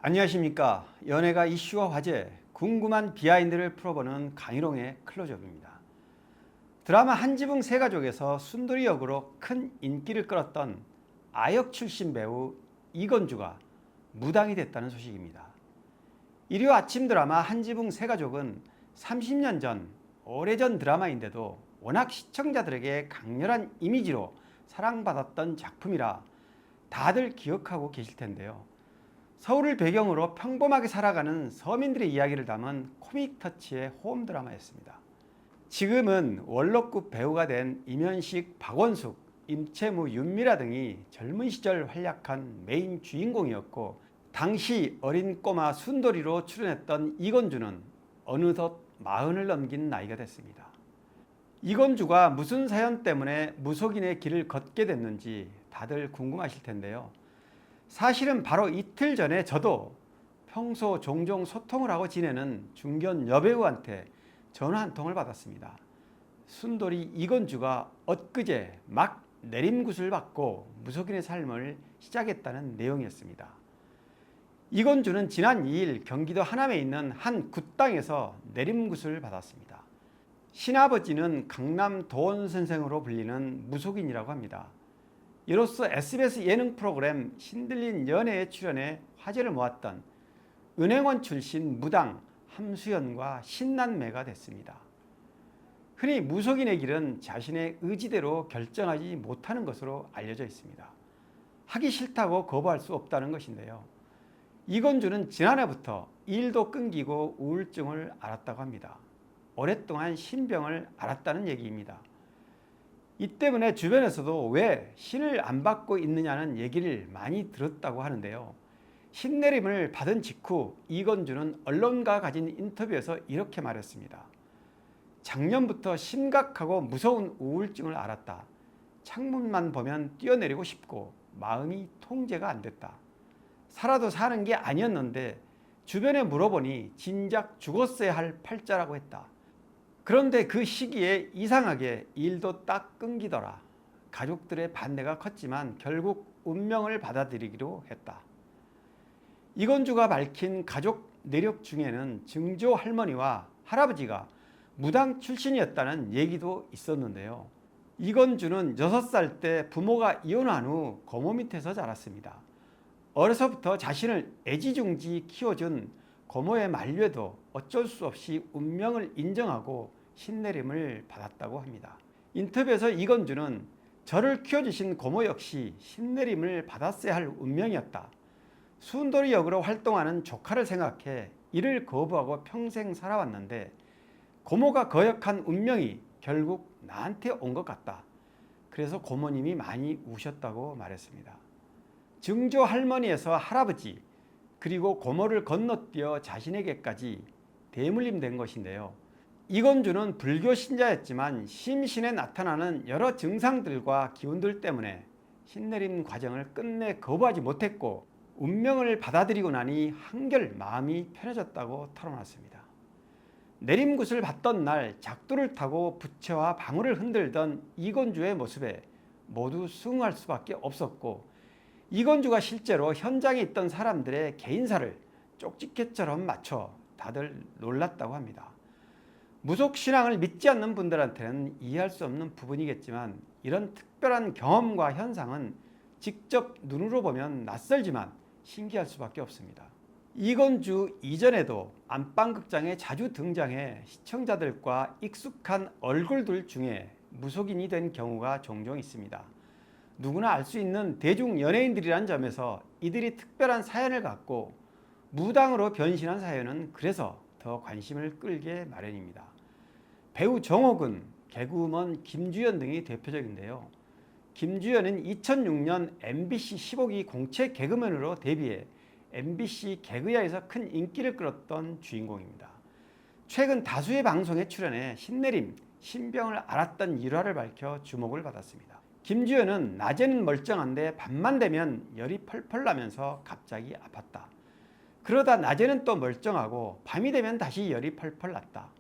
안녕하십니까. 연예가 이슈와 화제, 궁금한 비하인드를 풀어보는 강희롱의 클로즈업입니다. 드라마 한지붕 세가족에서 순돌이 역으로 큰 인기를 끌었던 아역 출신 배우 이건주가 무당이 됐다는 소식입니다. 일요 아침 드라마 한지붕 세가족은 30년 전, 오래전 드라마인데도 워낙 시청자들에게 강렬한 이미지로 사랑받았던 작품이라 다들 기억하고 계실 텐데요. 서울을 배경으로 평범하게 살아가는 서민들의 이야기를 담은 코믹 터치의 호험 드라마였습니다. 지금은 원로급 배우가 된 임현식, 박원숙, 임채무, 윤미라 등이 젊은 시절 활약한 메인 주인공이었고, 당시 어린 꼬마 순돌이로 출연했던 이건주는 어느덧 40을 넘긴 나이가 됐습니다. 이건주가 무슨 사연 때문에 무속인의 길을 걷게 됐는지 다들 궁금하실 텐데요. 사실은 바로 이틀 전에 저도 평소 종종 소통을 하고 지내는 중견 여배우한테 전화 한 통을 받았습니다. 순돌이 이건주가 엊그제 막 내림굿을 받고 무속인의 삶을 시작했다는 내용이었습니다. 이건주는 지난 2일 경기도 하남에 있는 한 굿당에서 내림굿을 받았습니다. 신아버지는 강남 도원선생으로 불리는 무속인이라고 합니다. 이로써 SBS 예능 프로그램 신들린 연애에 출연해 화제를 모았던 은행원 출신 무당 함수연과 신남매가 됐습니다. 흔히 무속인의 길은 자신의 의지대로 결정하지 못하는 것으로 알려져 있습니다. 하기 싫다고 거부할 수 없다는 것인데요. 이건주는 지난해부터 일도 끊기고 우울증을 앓았다고 합니다. 오랫동안 신병을 앓았다는 얘기입니다. 이 때문에 주변에서도 왜 신을 안 받고 있느냐는 얘기를 많이 들었다고 하는데요. 신내림을 받은 직후 이건주는 언론과 가진 인터뷰에서 이렇게 말했습니다. 작년부터 심각하고 무서운 우울증을 앓았다. 창문만 보면 뛰어내리고 싶고 마음이 통제가 안 됐다. 살아도 사는 게 아니었는데 주변에 물어보니 진작 죽었어야 할 팔자라고 했다. 그런데 그 시기에 이상하게 일도 딱 끊기더라. 가족들의 반대가 컸지만 결국 운명을 받아들이기로 했다. 이건주가 밝힌 가족 내력 중에는 증조 할머니와 할아버지가 무당 출신이었다는 얘기도 있었는데요. 이건주는 6살 때 부모가 이혼한 후 고모 밑에서 자랐습니다. 어려서부터 자신을 애지중지 키워준 고모의 만류에도 어쩔 수 없이 운명을 인정하고 신내림을 받았다고 합니다. 인터뷰에서 이건주는 저를 키워주신 고모 역시 신내림을 받았어야 할 운명이었다. 순돌이 역으로 활동하는 조카를 생각해 이를 거부하고 평생 살아왔는데 고모가 거역한 운명이 결국 나한테 온 것 같다. 그래서 고모님이 많이 우셨다고 말했습니다. 증조 할머니에서 할아버지 그리고 고모를 건너뛰어 자신에게까지 대물림 된 것인데요. 이건주는 불교 신자였지만 심신에 나타나는 여러 증상들과 기운들 때문에 신내림 과정을 끝내 거부하지 못했고 운명을 받아들이고 나니 한결 마음이 편해졌다고 털어놨습니다. 내림굿을 받던 날 작두를 타고 부채와 방울을 흔들던 이건주의 모습에 모두 수긍할 수밖에 없었고, 이건주가 실제로 현장에 있던 사람들의 개인사를 쪽집게처럼 맞춰 다들 놀랐다고 합니다. 무속신앙을 믿지 않는 분들한테는 이해할 수 없는 부분이겠지만 이런 특별한 경험과 현상은 직접 눈으로 보면 낯설지만 신기할 수밖에 없습니다. 이건주 이전에도 안방극장에 자주 등장해 시청자들과 익숙한 얼굴들 중에 무속인이 된 경우가 종종 있습니다. 누구나 알 수 있는 대중 연예인들이란 점에서 이들이 특별한 사연을 갖고 무당으로 변신한 사연은 그래서 더 관심을 끌게 마련입니다. 배우 정옥은, 개그우먼 김주연 등이 대표적인데요. 김주연은 2006년 MBC 15기 공채 개그맨으로 데뷔해 MBC 개그야에서 큰 인기를 끌었던 주인공입니다. 최근 다수의 방송에 출연해 신내림, 신병을 앓았던 일화를 밝혀 주목을 받았습니다. 김주연은 낮에는 멀쩡한데 밤만 되면 열이 펄펄 나면서 갑자기 아팠다. 그러다 낮에는 또 멀쩡하고 밤이 되면 다시 열이 펄펄 났다.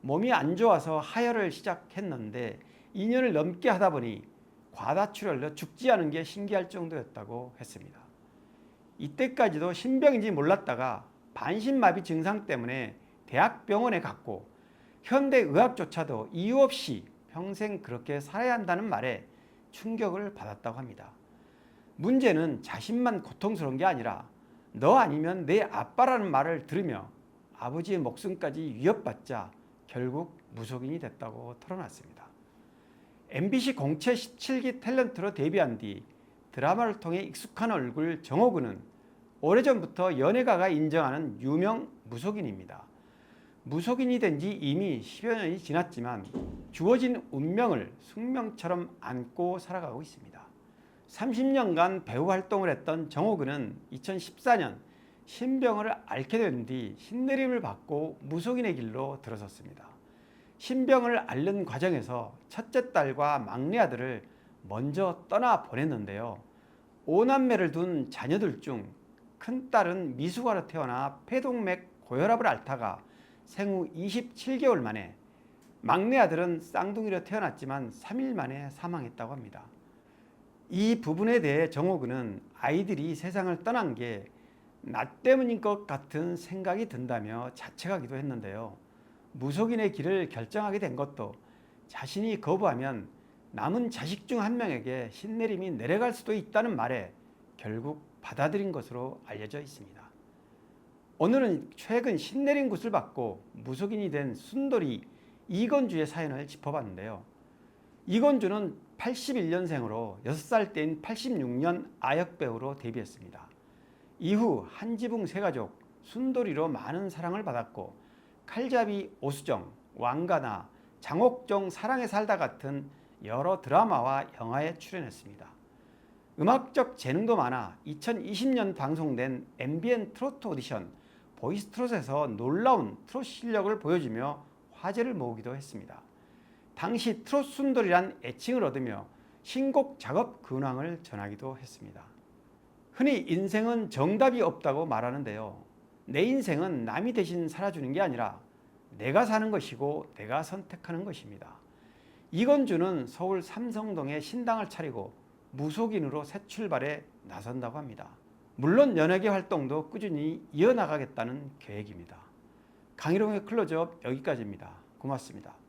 몸이 안 좋아서 하혈을 시작했는데 2년을 넘게 하다 보니 과다출혈로 죽지 않은 게 신기할 정도였다고 했습니다. 이때까지도 신병인지 몰랐다가 반신마비 증상 때문에 대학병원에 갔고 현대의학조차도 이유 없이 평생 그렇게 살아야 한다는 말에 충격을 받았다고 합니다. 문제는 자신만 고통스러운 게 아니라 너 아니면 내 아빠라는 말을 들으며 아버지의 목숨까지 위협받자 결국 무속인이 됐다고 털어놨습니다. MBC 공채 17기 탤런트로 데뷔한 뒤 드라마를 통해 익숙한 얼굴 정호근은 오래전부터 연예가가 인정하는 유명 무속인입니다. 무속인이 된 지 이미 10여 년이 지났지만 주어진 운명을 숙명처럼 안고 살아가고 있습니다. 30년간 배우 활동을 했던 정호근은 2014년 신병을 앓게 된 뒤 신내림을 받고 무속인의 길로 들어섰습니다. 신병을 앓는 과정에서 첫째 딸과 막내 아들을 먼저 떠나 보냈는데요. 5남매를 둔 자녀들 중 큰딸은 미숙아로 태어나 폐동맥 고혈압을 앓다가 생후 27개월 만에, 막내 아들은 쌍둥이로 태어났지만 3일 만에 사망했다고 합니다. 이 부분에 대해 정호근은 아이들이 세상을 떠난 게 나 때문인 것 같은 생각이 든다며 자책하기도 했는데요. 무속인의 길을 결정하게 된 것도 자신이 거부하면 남은 자식 중 한 명에게 신내림이 내려갈 수도 있다는 말에 결국 받아들인 것으로 알려져 있습니다. 오늘은 최근 신내림 굿을 받고 무속인이 된 순돌이 이건주의 사연을 짚어봤는데요. 이건주는 81년생으로 6살 때인 86년 아역배우로 데뷔했습니다. 이후 한지붕 세가족, 순돌이로 많은 사랑을 받았고 칼잡이 오수정, 왕가나, 장옥정 사랑에 살다 같은 여러 드라마와 영화에 출연했습니다. 음악적 재능도 많아 2020년 방송된 MBN 트로트 오디션 보이스트롯에서 놀라운 트로트 실력을 보여주며 화제를 모으기도 했습니다. 당시 트로트 순돌이란 애칭을 얻으며 신곡 작업 근황을 전하기도 했습니다. 흔히 인생은 정답이 없다고 말하는데요. 내 인생은 남이 대신 살아주는 게 아니라 내가 사는 것이고 내가 선택하는 것입니다. 이건주는 서울 삼성동에 신당을 차리고 무속인으로 새 출발에 나선다고 합니다. 물론 연예계 활동도 꾸준히 이어나가겠다는 계획입니다. 강희롱의 클로즈업 여기까지입니다. 고맙습니다.